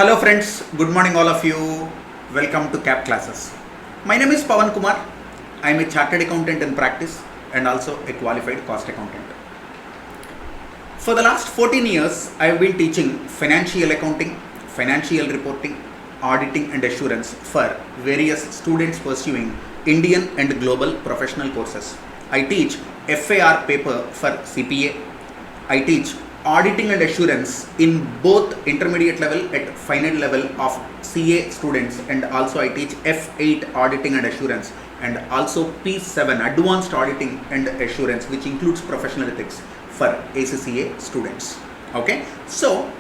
Hello friends, good morning all of you. Welcome to CAP classes. My name is Pavan Kumar. I am a chartered accountant in practice and also a qualified cost accountant. For the last 14 years, I have been teaching financial accounting, financial reporting, auditing and assurance for various students pursuing Indian and global professional courses. I teach FAR paper for CPA. I teach auditing and assurance in both intermediate level and final level of CA students, and also I teach F8 auditing and assurance and also P7 advanced auditing and assurance, which includes professional ethics for ACCA students. Okay, so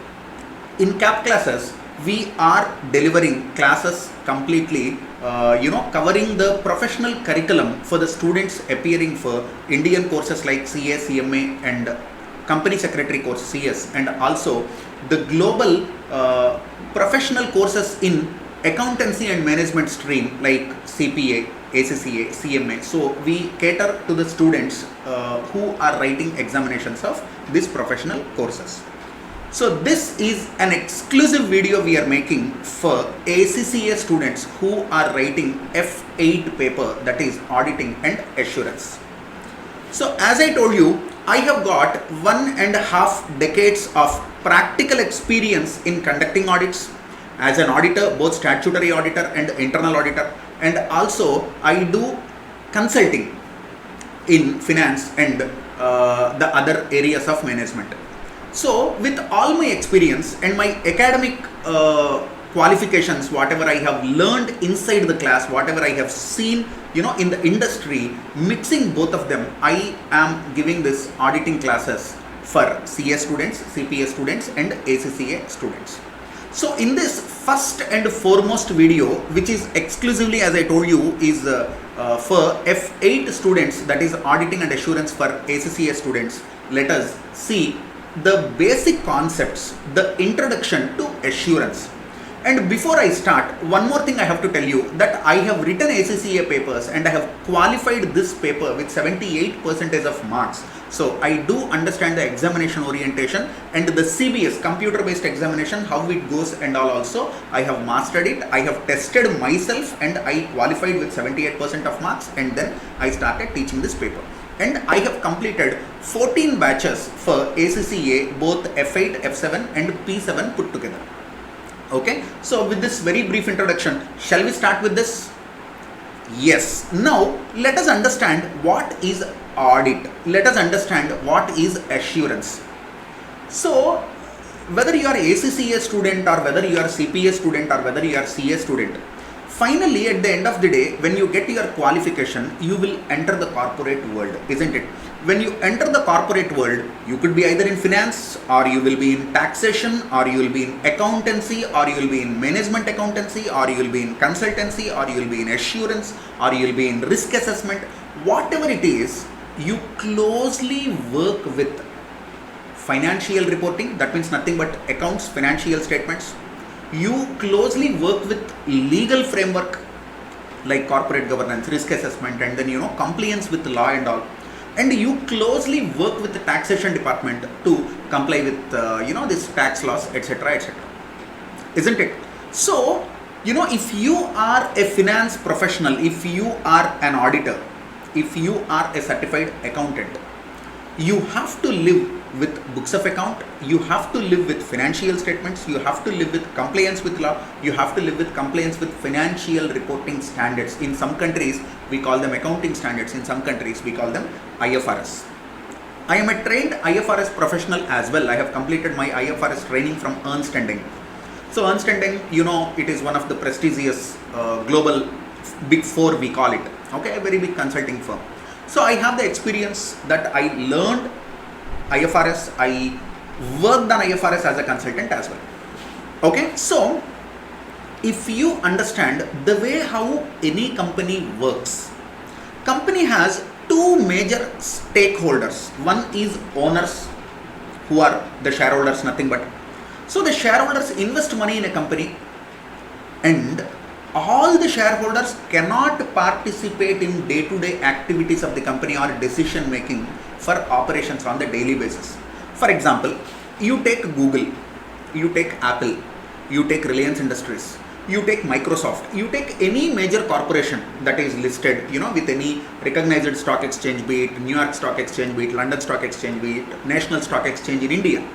in CAP classes we are delivering classes completely covering the professional curriculum for the students appearing for Indian courses like CA CMA and Company Secretary course CS, and also the global professional courses in accountancy and management stream like CPA, ACCA, CMA. So we cater to the students who are writing examinations of these professional courses. So this is an exclusive video we are making for ACCA students who are writing F8 paper, that is auditing and assurance. So as I told you, I have got 1.5 decades of practical experience in conducting audits as an auditor, both statutory auditor and internal auditor, and also I do consulting in finance and the other areas of management. So with all my experience and my academic qualifications, whatever I have learned inside the class, whatever I have seen in the industry, mixing both of them, I am giving this auditing classes for CA students, CPA students and ACCA students. So in this first and foremost video, which is exclusively, as I told you, is for F8 students, that is auditing and assurance for ACCA students, let us see the basic concepts, the introduction to assurance. And before I start, one more thing I have to tell you, that I have written ACCA papers and I have qualified this paper with 78% of marks. So I do understand the examination orientation and the CBS, computer based examination, how it goes and all also. I have mastered it, I have tested myself and I qualified with 78% of marks, and then I started teaching this paper. And I have completed 14 batches for ACCA, both F8, F7 and P7 put together. Okay, so with this very brief introduction, shall we start with this? Yes. Now let us understand what is audit. Let us understand what is assurance. So whether you are ACCA student or whether you are CPA student or whether you are CA student, finally at the end of the day, when you get your qualification, you will enter the corporate world, isn't it? When you enter the corporate world, you could be either in finance, or you will be in taxation, or you will be in accountancy, or you will be in management accountancy, or you will be in consultancy, or you will be in assurance, or you will be in risk assessment. Whatever it is, you closely work with financial reporting, that means nothing but accounts, financial statements. You closely work with legal framework like corporate governance, risk assessment, and then compliance with law and all. And you closely work with the taxation department to comply with this tax laws, etc., etc., isn't it? So if you are a finance professional, if you are an auditor, if you are a certified accountant, you have to live with books of account, you have to live with financial statements, you have to live with compliance with law, you have to live with compliance with financial reporting standards. In some countries we call them accounting standards, in some countries we call them IFRS. I am a trained IFRS professional as well. I have completed my IFRS training from Ernst & Young. So Ernst & Young, it is one of the prestigious global big four, we call it, okay, a very big consulting firm. So I have the experience that I learned IFRS, I worked on IFRS as a consultant as well. Okay, so if you understand the way how any company works, company has two major stakeholders. One is owners, who are the shareholders, nothing but. So the shareholders invest money in a company, and all the shareholders cannot participate in day-to-day activities of the company or decision making for operations on the daily basis. For example, you take Google, you take Apple, you take Reliance Industries, you take Microsoft, you take any major corporation that is listed, with any recognized stock exchange, be it New York Stock Exchange, be it London Stock Exchange, be it National Stock Exchange in India.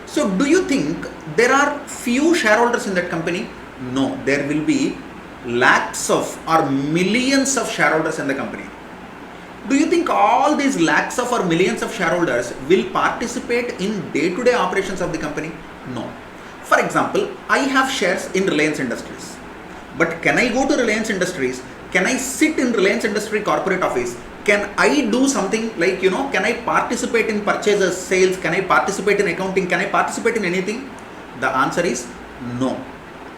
So do you think there are few shareholders in that company? No, there will be lakhs of or millions of shareholders in the company. Do you think all these lakhs of or millions of shareholders will participate in day-to-day operations of the company? No. For example, I have shares in Reliance Industries. But can I go to Reliance Industries? Can I sit in Reliance Industry corporate office? Can I do something like, can I participate in purchases, sales? Can I participate in accounting? Can I participate in anything? The answer is no.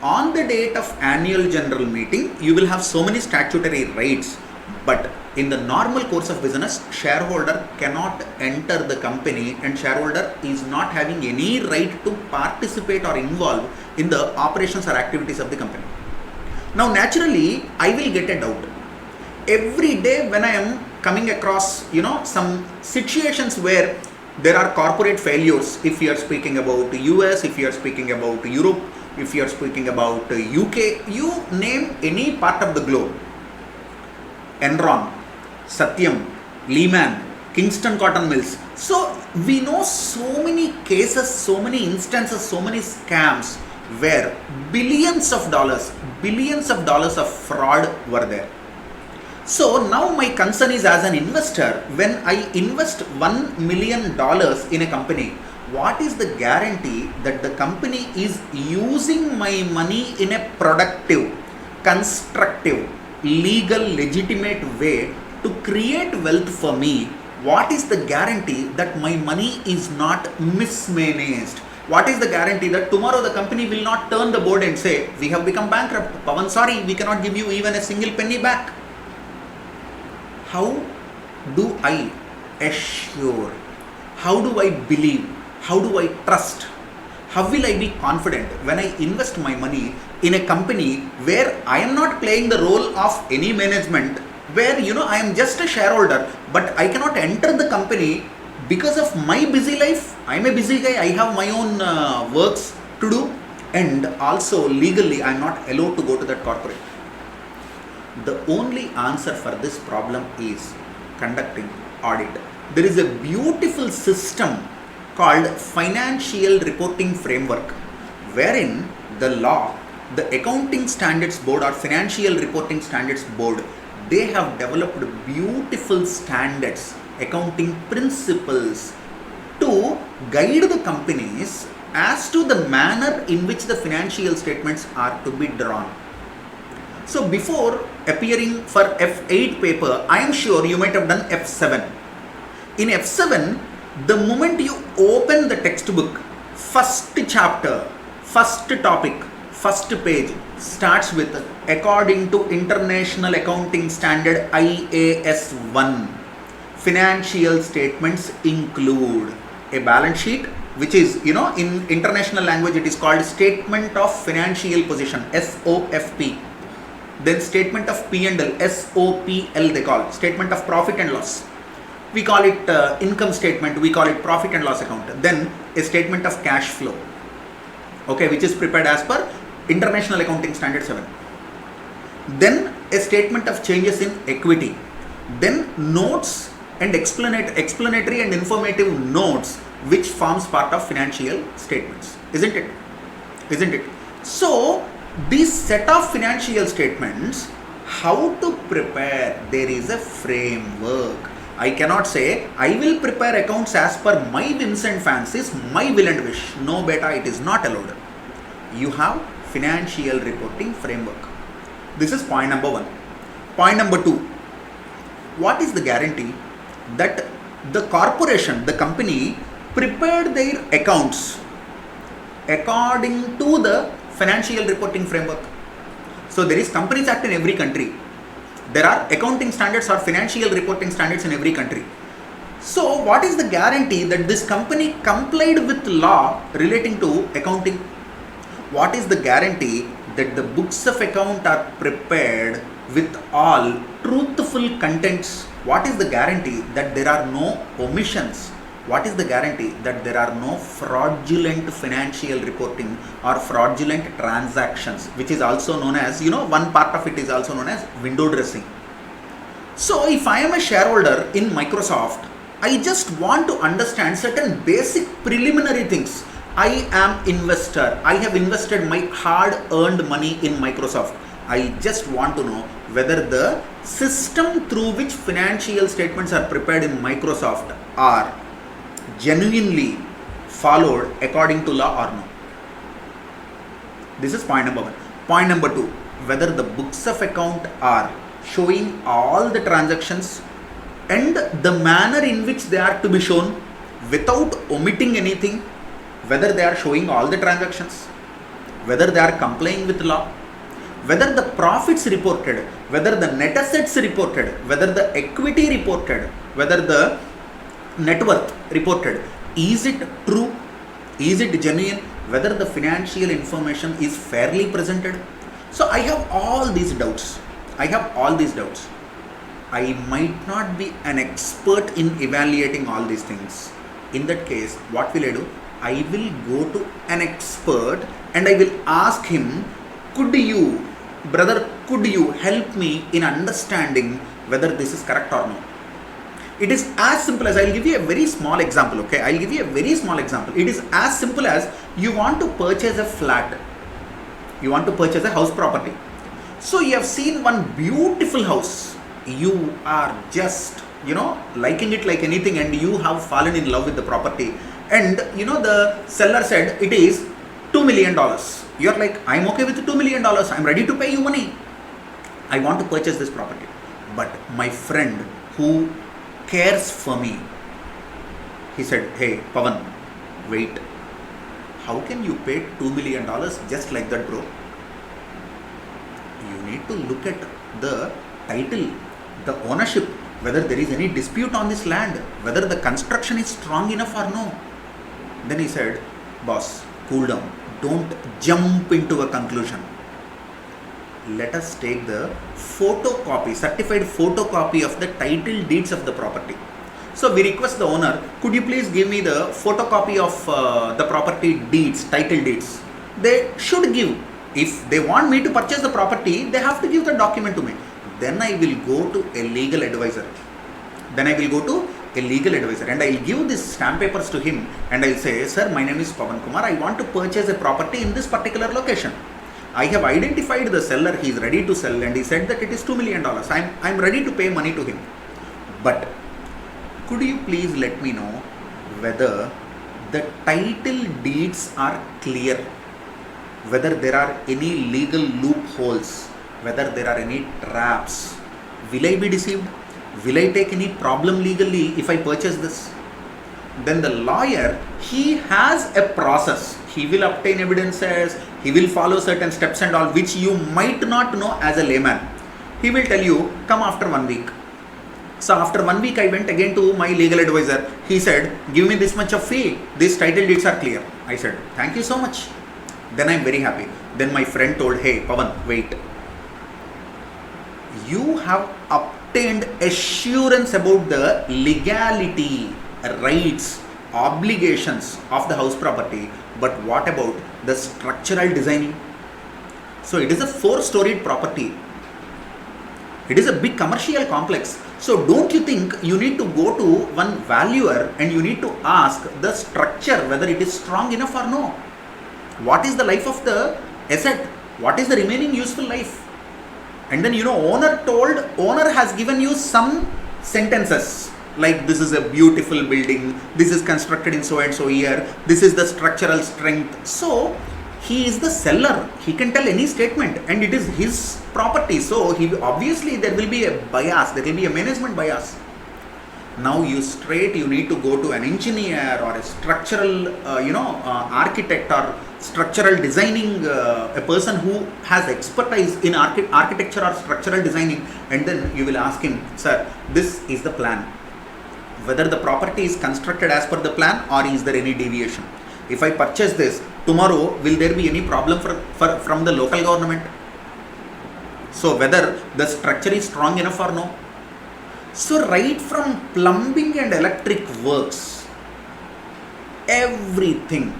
On the date of annual general meeting, you will have so many statutory rights. But in the normal course of business, shareholder cannot enter the company and shareholder is not having any right to participate or involve in the operations or activities of the company. Now naturally, I will get a doubt. Every day when I am coming across, some situations where there are corporate failures, if you are speaking about US, if you are speaking about Europe, if you are speaking about UK, you name any part of the globe. Enron, Satyam, Lehman, Kingston Cotton Mills. So we know so many cases, so many instances, so many scams where billions of dollars of fraud were there. So now my concern is, as an investor, when I invest $1 million in a company, what is the guarantee that the company is using my money in a productive, constructive, legal, legitimate way to create wealth for me? What is the guarantee that my money is not mismanaged? What is the guarantee that tomorrow the company will not turn the board and say, we have become bankrupt, Pavan, sorry, we cannot give you even a single penny back? How do I assure? How do I believe? How do I trust? How will I be confident when I invest my money in a company where I am not playing the role of any management, where I am just a shareholder, but I cannot enter the company because of my busy life? I am a busy guy, I have my own works to do, and also legally I am not allowed to go to that corporate. The only answer for this problem is conducting audit. There is a beautiful system called Financial Reporting Framework, wherein the law, the Accounting Standards Board or Financial Reporting Standards Board, they have developed beautiful standards, accounting principles to guide the companies as to the manner in which the financial statements are to be drawn. So before appearing for F8 paper, I am sure you might have done F7. In F7, the moment you open the textbook, first chapter, first topic, first page starts with according to International Accounting Standard IAS 1. Financial statements include a balance sheet, which is, in international language it is called Statement of Financial Position, SOFP. Then statement of P&L, SOPL they call, Statement of Profit and Loss. We call it income statement, we call it profit and loss account. Then a statement of cash flow, okay, which is prepared as per International Accounting Standard 7. Then a statement of changes in equity. Then notes and explanatory and informative notes, which forms part of financial statements. Isn't it? So this set of financial statements, how to prepare, there is a framework. I cannot say I will prepare accounts as per my whims and fancies, my will and wish. No beta, it is not allowed. You have financial reporting framework. This is point number 1. Point number 2. What is the guarantee that the corporation, the company, prepared their accounts according to the financial reporting framework? So there is Companies Act in every country. There are accounting standards or financial reporting standards in every country. So what is the guarantee that this company complied with law relating to accounting? What is the guarantee that the books of account are prepared with all truthful contents? What is the guarantee that there are no omissions? What is the guarantee that there are no fraudulent financial reporting or fraudulent transactions, which is also known as, one part of it is also known as window dressing. So if I am a shareholder in Microsoft, I just want to understand certain basic preliminary things. I am investor. I have invested my hard-earned money in Microsoft. I just want to know whether the system through which financial statements are prepared in Microsoft are genuinely followed according to law or no. This is point number one. Point number two, whether the books of account are showing all the transactions and the manner in which they are to be shown without omitting anything, whether they are showing all the transactions, whether they are complying with law, whether the profits reported, whether the net assets reported, whether the equity reported, whether the net worth reported, is it true, is it genuine, whether the financial information is fairly presented. So I have all these doubts. I might not be an expert in evaluating all these things. In that case, what will I do? I will go to an expert and I will ask him, could you help me in understanding whether this is correct or no? It is as simple as, I'll give you a very small example, okay? It is as simple as, you want to purchase a flat. You want to purchase a house property. So you have seen one beautiful house. You are just, liking it like anything, and you have fallen in love with the property. And, the seller said it is $2 million. You are like, I'm okay with $2 million. I'm ready to pay you money. I want to purchase this property. But my friend who cares for me, he said, hey, Pavan, wait. How can you pay $2 million just like that, bro? You need to look at the title, the ownership, whether there is any dispute on this land, whether the construction is strong enough or no. Then he said, boss, cool down. Don't jump into a conclusion. Let us take the certified photocopy of the title deeds of the property. So we request the owner, could you please give me the photocopy of the property deeds, title deeds. They should give. If they want me to purchase the property, they have to give the document to me. Then I will go to a legal advisor. And I will give these stamp papers to him and I will say, sir, my name is Pavan Kumar. I want to purchase a property in this particular location. I have identified the seller. He is ready to sell and he said that it is $2 million. I'm ready to pay money to him. But could you please let me know whether the title deeds are clear, whether there are any legal loopholes, whether there are any traps. Will I be deceived? Will I take any problem legally if I purchase this? Then the lawyer, he has a process. He will obtain evidences, he will follow certain steps and all, which you might not know as a layman. He will tell you, come after 1 week. So after 1 week, I went again to my legal advisor. He said, give me this much of fee. These title deeds are clear. I said, thank you so much. Then I am very happy. Then my friend told, hey, Pavan, wait. You have obtained assurance about the legality, rights, obligations of the house property. But what about the structural designing? So it is a 4-storied property. It is a big commercial complex. So don't you think you need to go to one valuer and you need to ask the structure whether it is strong enough or no? What is the life of the asset? What is the remaining useful life? And then owner has given you some sentences like, this is a beautiful building, this is constructed in so and so year, this is the structural strength. So he is the seller, he can tell any statement and it is his property. So obviously there will be a bias, there will be a management bias. Now you need to go to an engineer or a structural architect or structural designing, a person who has expertise in architecture or structural designing, and then you will ask him, sir, this is the plan. Whether the property is constructed as per the plan or is there any deviation? If I purchase this, tomorrow will there be any problem from the local government? So whether the structure is strong enough or no? So right from plumbing and electric works, everything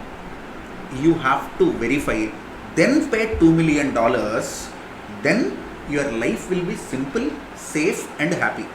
you have to verify, then pay $2 million, then your life will be simple, safe and happy.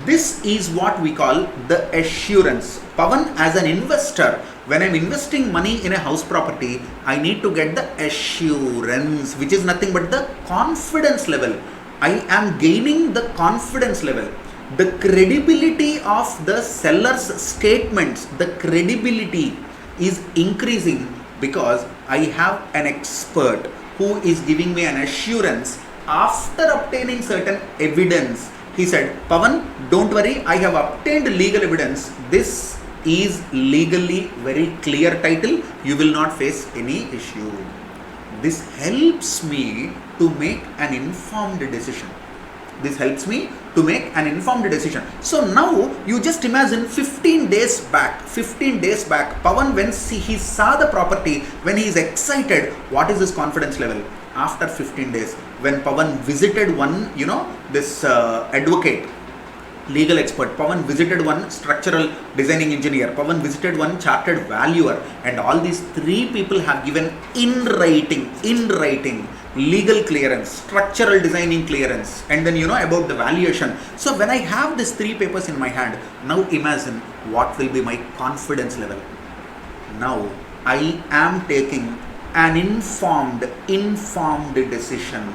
This is what we call the assurance. Pavan, as an investor, when I'm investing money in a house property, I need to get the assurance, which is nothing but the confidence level. I am gaining the confidence level. The credibility of the seller's statements, the credibility is increasing because I have an expert who is giving me an assurance after obtaining certain evidence. He said, Pavan, don't worry, I have obtained legal evidence. This is legally very clear title. You will not face any issue. This helps me to make an informed decision. This helps me to make an informed decision. So now you just imagine 15 days back, Pavan, when he saw the property, when he is excited, what is his confidence level? After 15 days, when Pavan visited one, this advocate, legal expert, Pavan visited one structural designing engineer, Pavan visited one chartered valuer, and all these three people have given in writing, legal clearance, structural designing clearance, and then about the valuation. So when I have these three papers in my hand, now imagine what will be my confidence level. Now I am taking an informed decision.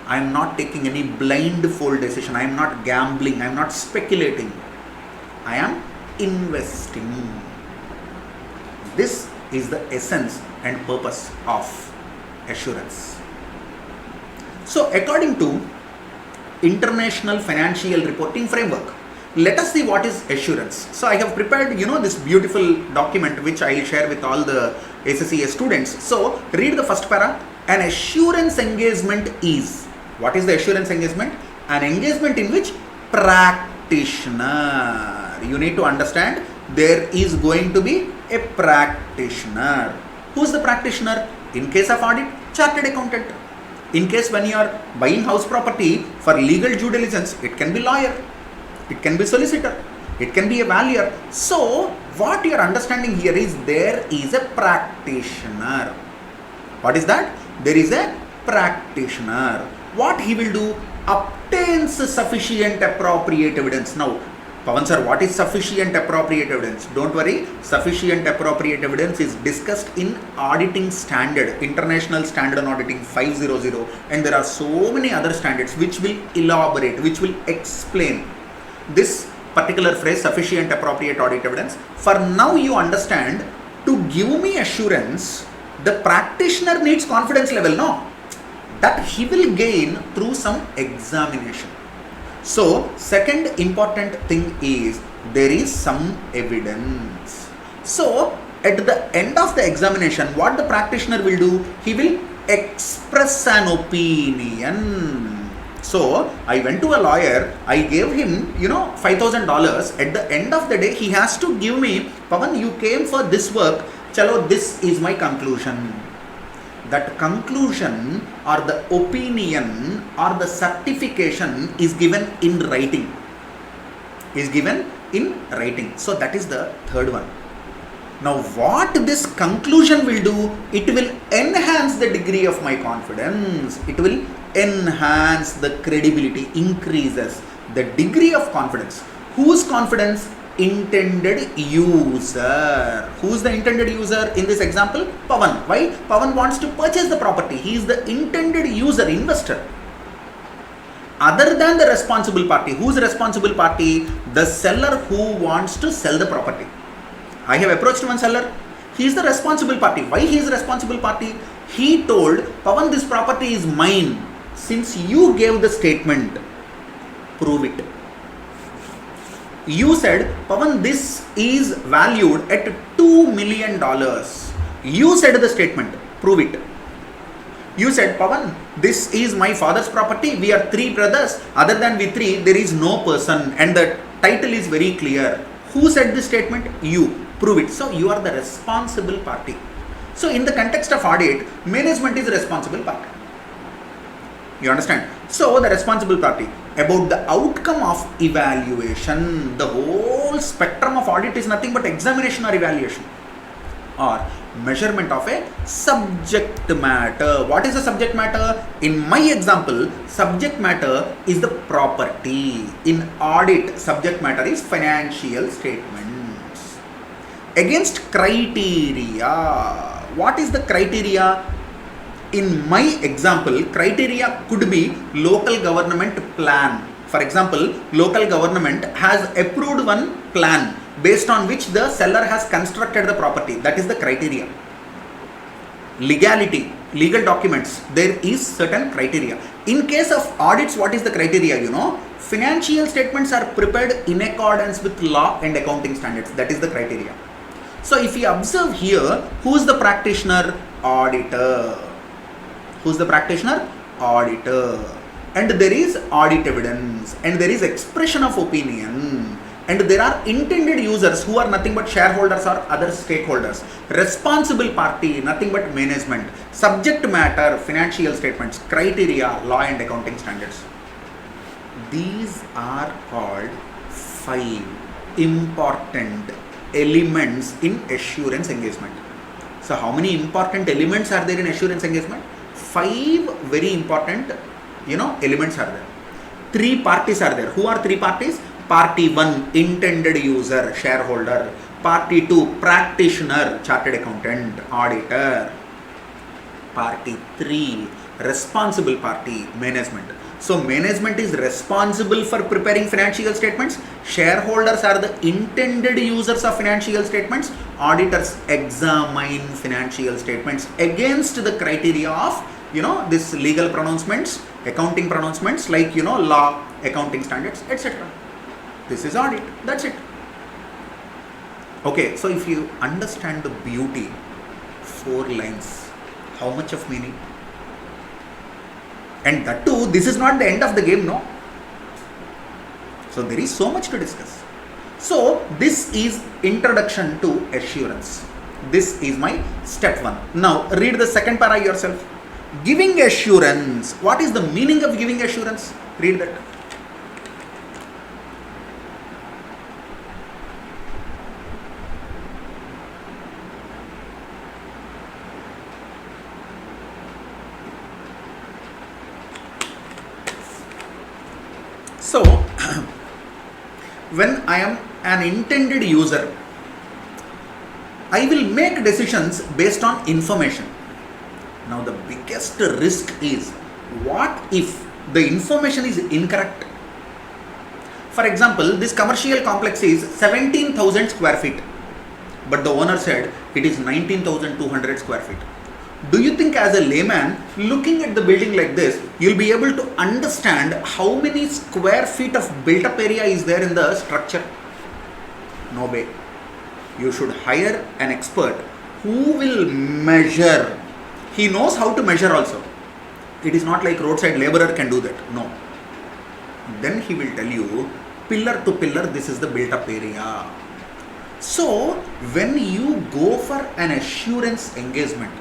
I am not taking any blindfold decision. I am not gambling. I am not speculating. I am investing. This is the essence and purpose of assurance. So according to International Financial Reporting Framework, let us see what is assurance. So I have prepared, this beautiful document which I will share with all the ACCA students. So read the first para. An assurance engagement is, what is the assurance engagement? An engagement in which practitioner, you need to understand, there is going to be a practitioner. Who is the practitioner? In case of audit, chartered accountant. In case when you are buying house property for legal due diligence, it can be lawyer, it can be solicitor, it can be a valuer. So what you are understanding here is there is a practitioner. What is that? There is a practitioner. What he will do? Obtains sufficient appropriate evidence. Now, Pavan sir, what is sufficient appropriate evidence? Don't worry, sufficient appropriate evidence is discussed in auditing standard, International Standard on Auditing 500, and there are so many other standards which will elaborate, which will explain this particular phrase, sufficient appropriate audit evidence. For now you understand, to give me assurance, the practitioner needs confidence level, no? That he will gain through some examination. So second important thing is there is some evidence. So at the end of the examination, what the practitioner will do? He will express an opinion. So I went to a lawyer, I gave him, $5,000. At the end of the day, he has to give me, Pavan, you came for this work, chalo, this is my conclusion. That conclusion or the opinion or the certification is given in writing. So that is the third one. Now what this conclusion will do? It will enhance the degree of my confidence. It will enhance the credibility, increases the degree of confidence. Whose confidence? Intended user. Who's the intended user in this example? Pavan. Why? Pavan wants to purchase the property. He is the intended user, investor. Other than the responsible party. Who's the responsible party? The seller who wants to sell the property. I have approached one seller. He is the responsible party. Why he is the responsible party? He told, Pavan, this property is mine. Since you gave the statement, prove it. You said, Pavan, this is valued at $2 million. You said the statement, prove it. You said, Pavan, this is my father's property. We are three brothers. Other than we three, there is no person. And the title is very clear. Who said this statement? You. Prove it. So you are the responsible party. So in the context of audit, management is the responsible party. You understand? So the responsible party. about the outcome of evaluation. The whole spectrum of audit is nothing but examination or evaluation or measurement of a subject matter. What is the subject matter? In my example, subject matter is the property. In audit, subject matter is financial statements. Against criteria. What is the criteria? In my example, criteria could be local government plan. For example, local government has approved one plan based on which the seller has constructed the property. That is the criteria. Legality, legal documents, there is certain criteria. In case of audits, what is the criteria? Financial statements are prepared in accordance with law and accounting standards. That is the criteria. So if you observe here, who is the practitioner? Auditor. Who's the practitioner? Auditor. And there is audit evidence, and there is expression of opinion, and there are intended users who are nothing but shareholders or other stakeholders. Responsible party, nothing but management. Subject matter, financial statements. Criteria, law and accounting standards. These are called 5 important elements in assurance engagement. So how many important elements are there in assurance engagement? 5 very important elements are there. 3 parties are there. Who are 3 parties? Party 1, intended user, shareholder. Party 2, practitioner, chartered accountant, auditor. Party 3, responsible party, management. So management is responsible for preparing financial statements. Shareholders are the intended users of financial statements. Auditors examine financial statements against the criteria of this legal pronouncements, accounting pronouncements like law, accounting standards, etc. This is audit. That's it. Okay, so if you understand the beauty, 4 lines, how much of meaning? And that too, this is not the end of the game, no? So there is so much to discuss. So this is introduction to assurance. This is my step 1. Now read the second para yourself. Giving assurance. What is the meaning of giving assurance? Read that. So, when I am an intended user, I will make decisions based on information. Now the biggest risk is, what if the information is incorrect? For example, this commercial complex is 17,000 square feet, but the owner said it is 19,200 square feet. Do you think as a layman looking at the building like this, you'll be able to understand how many square feet of built up area is there in the structure? No way. You should hire an expert who will measure. He knows how to measure also. It is not like roadside laborer can do that. No. Then he will tell you, pillar to pillar, this is the built up area. So when you go for an assurance engagement,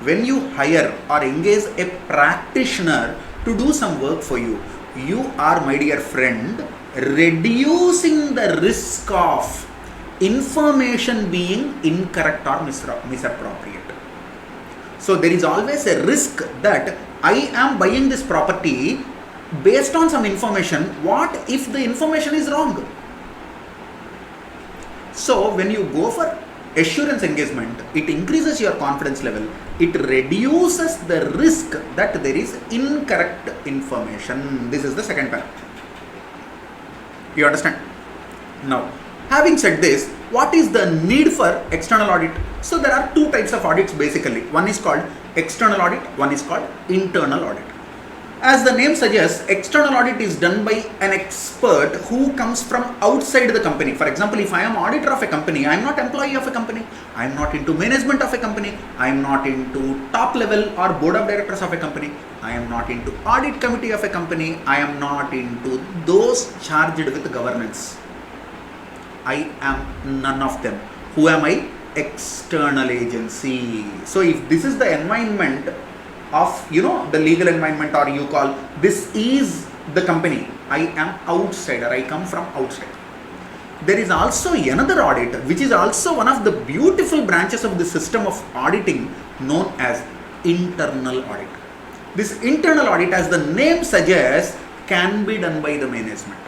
when you hire or engage a practitioner to do some work for you, you are, my dear friend, reducing the risk of information being incorrect or misappropriate. So there is always a risk that I am buying this property based on some information. What if the information is wrong? So when you go for assurance engagement, it increases your confidence level. It reduces the risk that there is incorrect information. This is the second part. You understand? Now, having said this, what is the need for external audit? So there are 2 types of audits basically. One is called external audit, one is called internal audit. As the name suggests, external audit is done by an expert who comes from outside the company. For example, if I am auditor of a company, I am not employee of a company, I am not into management of a company, I am not into top level or board of directors of a company, I am not into audit committee of a company, I am not into those charged with governance. I am none of them. Who am I? External agency. So if this is the environment of the legal environment, or you call this is the company. I am outsider. I come from outside. There is also another audit, which is also one of the beautiful branches of the system of auditing, known as internal audit. This internal audit, as the name suggests, can be done by the management.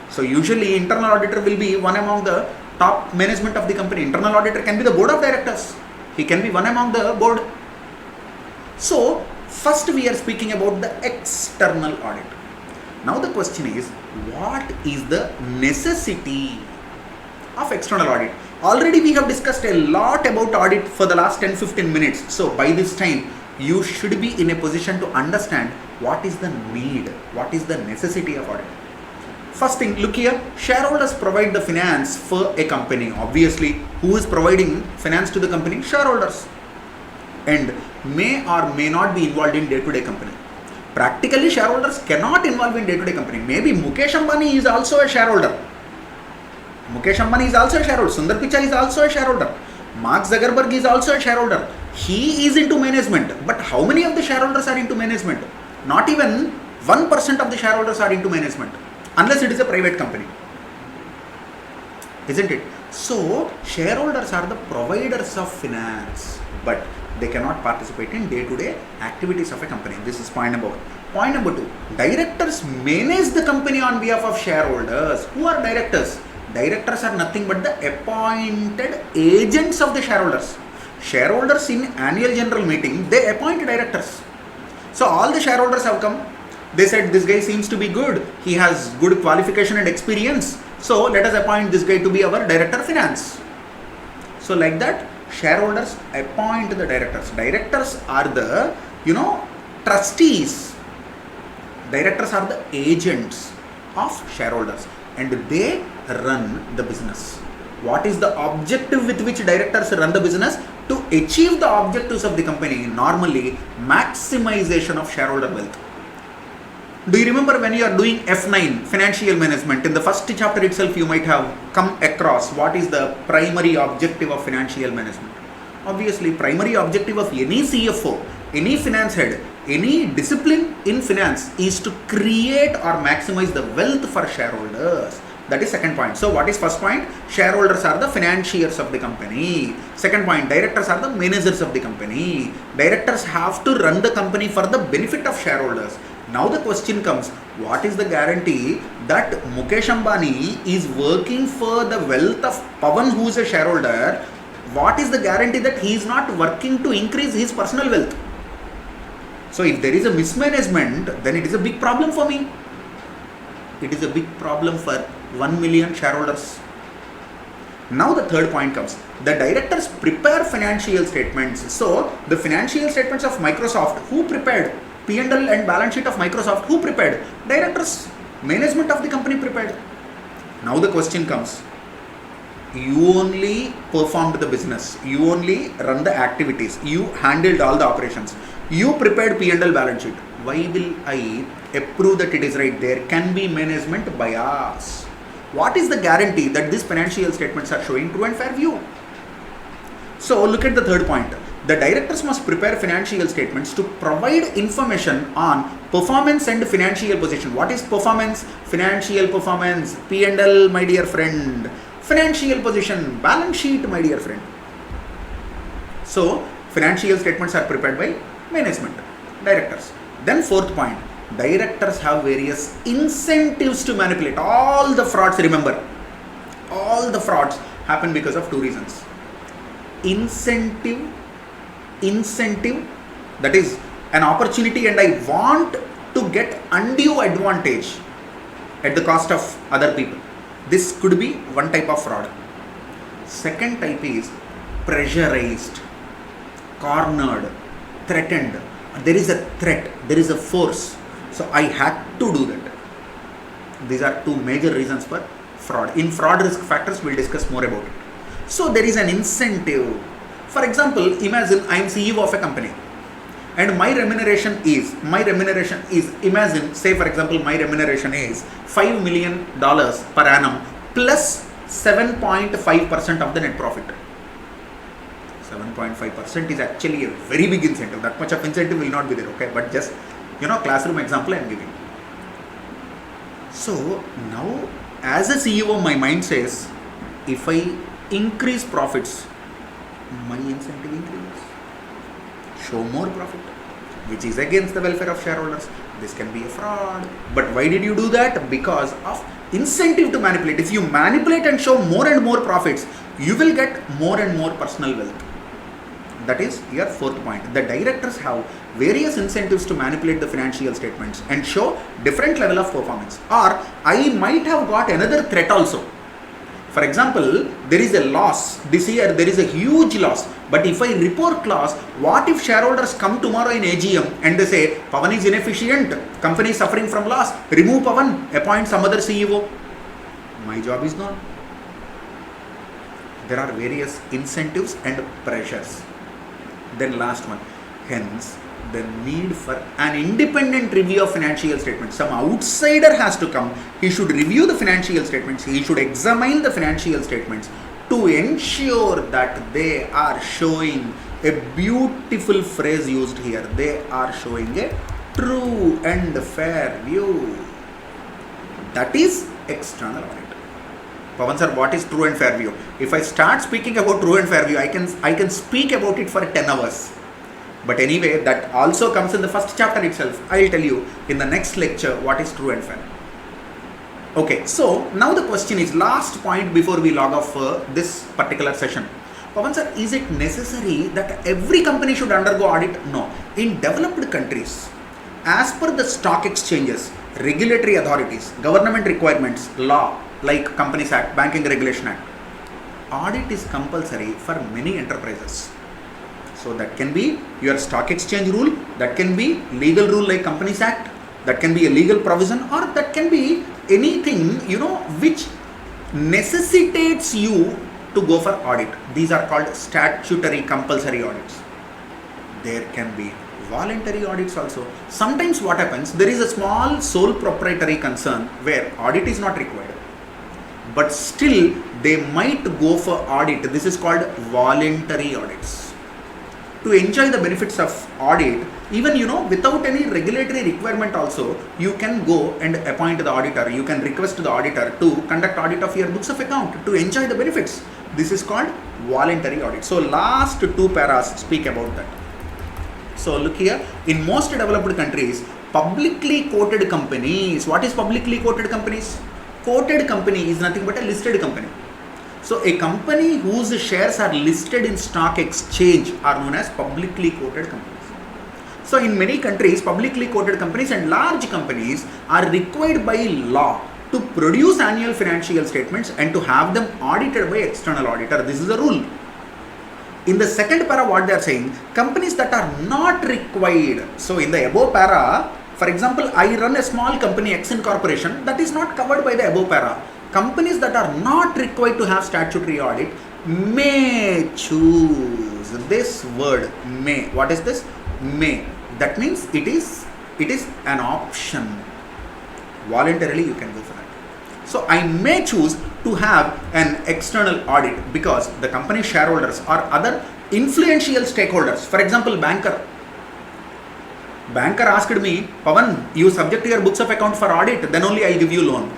So usually internal auditor will be one among the top management of the company. Internal auditor can be the board of directors. He can be one among the board. So first we are speaking about the external audit. Now the question is, what is the necessity of external audit? Already we have discussed a lot about audit for the last 10-15 minutes. So by this time, you should be in a position to understand what is the need, what is the necessity of audit. First thing, look here, shareholders provide the finance for a company. Obviously, who is providing finance to the company? Shareholders. And may or may not be involved in day-to-day company. Practically, shareholders cannot involve in day-to-day company. Maybe Mukesh Ambani is also a shareholder. Mukesh Ambani is also a shareholder. Sundar Pichai is also a shareholder. Mark Zuckerberg is also a shareholder. He is into management. But how many of the shareholders are into management? Not even 1% of the shareholders are into management. Unless it is a private company. Isn't it? So, shareholders are the providers of finance. But they cannot participate in day-to-day activities of a company. This is point number one. Point number two, directors manage the company on behalf of shareholders. Who are directors? Directors are nothing but the appointed agents of the shareholders. Shareholders in annual general meeting, they appoint directors. So all the shareholders have come. They said, this guy seems to be good. He has good qualification and experience. So let us appoint this guy to be our director of finance. So like that, shareholders appoint the directors. Directors are the, trustees. Directors are the agents of shareholders and they run the business. What is the objective with which directors run the business? To achieve the objectives of the company, normally maximization of shareholder wealth. Do you remember when you are doing F9, financial management, in the first chapter itself you might have come across what is the primary objective of financial management? Obviously, primary objective of any CFO, any finance head, any discipline in finance is to create or maximize the wealth for shareholders. That is second point. So what is first point? Shareholders are the financiers of the company. Second point, directors are the managers of the company. Directors have to run the company for the benefit of shareholders. Now the question comes, what is the guarantee that Mukesh Ambani is working for the wealth of Pavan, who is a shareholder? What is the guarantee that he is not working to increase his personal wealth? So if there is a mismanagement, then it is a big problem for me. It is a big problem for 1 million shareholders. Now the third point comes. The directors prepare financial statements. So the financial statements of Microsoft, who prepared? P&L and balance sheet of Microsoft, who prepared? Directors. Management of the company prepared. Now the question comes. You only performed the business. You only run the activities. You handled all the operations. You prepared P&L balance sheet. Why will I approve that it is right? There can be management bias. What is the guarantee that these financial statements are showing true and fair view? So look at the third point. The directors must prepare financial statements to provide information on performance and financial position. What is performance? Financial performance. P&L, my dear friend. Financial position. Balance sheet, my dear friend. So financial statements are prepared by management, directors. Then fourth point. Directors have various incentives to manipulate. All the frauds, remember, all the frauds happen because of two reasons. Incentive, that is an opportunity and I want to get undue advantage at the cost of other people. This could be one type of fraud. Second type is pressurized, cornered, threatened. There is a threat, there is a force. So I had to do that. These are two major reasons for fraud. In fraud risk factors, we'll discuss more about it. So there is an incentive. For example, imagine I am CEO of a company and my remuneration is, imagine, say for example, my remuneration is $5 million per annum plus 7.5% of the net profit. 7.5% is actually a very big incentive. That much of incentive will not be there, okay? But just, classroom example I am giving. So now as a CEO, my mind says, if I increase profits, my incentive increases. Show more profit, which is against the welfare of shareholders. This can be a fraud. But why did you do that? Because of incentive to manipulate. If you manipulate and show more and more profits, you will get more and more personal wealth. That is your fourth point. The directors have various incentives to manipulate the financial statements and show different level of performance. Or I might have got another threat also. For example, there is a loss. This year there is a huge loss. But if I report loss, what if shareholders come tomorrow in AGM and they say, Pavan is inefficient, company is suffering from loss, remove Pavan, appoint some other CEO. My job is gone. There are various incentives and pressures. Then last one, hence the need for an independent review of financial statements. Some outsider has to come. He should review the financial statements. He should examine the financial statements to ensure that they are showing a beautiful phrase used here. They are showing a true and fair view. That is external audit. Pavan sir, what is true and fair view? If I start speaking about true and fair view, I can speak about it for 10 hours. But anyway, that also comes in the first chapter itself. I will tell you in the next lecture what is true and fair. Okay, so now the question is, last point before we log off this particular session. Pavan sir, is it necessary that every company should undergo audit? No. In developed countries, as per the stock exchanges, regulatory authorities, government requirements, law like Companies Act, Banking Regulation Act, audit is compulsory for many enterprises. So that can be your stock exchange rule, that can be legal rule like Companies Act, that can be a legal provision, or that can be anything, which necessitates you to go for audit. These are called statutory compulsory audits. There can be voluntary audits also. Sometimes what happens, there is a small sole proprietary concern where audit is not required, but still they might go for audit. This is called voluntary audits. To enjoy the benefits of audit, even without any regulatory requirement also, you can go and appoint the auditor. You can request the auditor to conduct audit of your books of account to enjoy the benefits. This is called voluntary audit. So last two paras speak about that. So look here, in most developed countries, publicly quoted companies. What is publicly quoted companies? Quoted company is nothing but a listed company. So a company whose shares are listed in stock exchange are known as publicly quoted companies. So in many countries, publicly quoted companies and large companies are required by law to produce annual financial statements and to have them audited by external auditor. This is a rule. In the second para, what they are saying, companies that are not required. So in the above para, for example, I run a small company, X Corporation, that is not covered by the above para. Companies that are not required to have statutory audit may choose. This word may. What is this? May. That means it is an option. Voluntarily you can go for that. So I may choose to have an external audit because the company shareholders or other influential stakeholders, for example, banker asked me, Pavan, you subject your books of account for audit, then only I give you loan.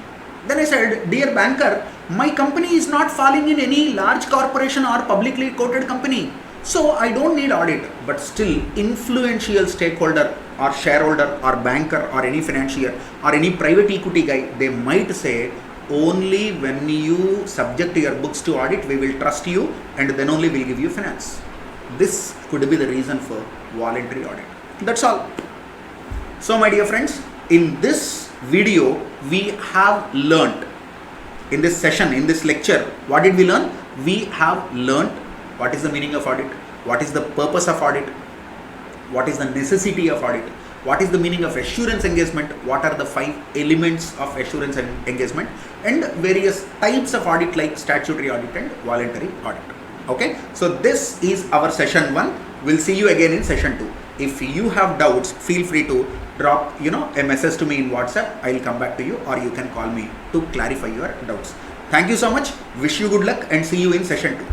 Then I said, dear banker, my company is not falling in any large corporation or publicly quoted company. So I don't need audit. But still, influential stakeholder or shareholder or banker or any financier or any private equity guy, they might say, only when you subject your books to audit, we will trust you and then only we'll give you finance. This could be the reason for voluntary audit. That's all. So my dear friends, in this video, we have learnt, in this session, in this lecture, what did we learn? We have learnt what is the meaning of audit, what is the purpose of audit, what is the necessity of audit, what is the meaning of assurance engagement, what are the 5 elements of assurance and engagement, and various types of audit like statutory audit and voluntary audit. Okay, so this is our session 1. We'll see you again in session 2. If you have doubts, feel free to drop a message to me in WhatsApp. I will come back to you, or you can call me to clarify your doubts. Thank you so much. Wish you good luck and see you in session 2.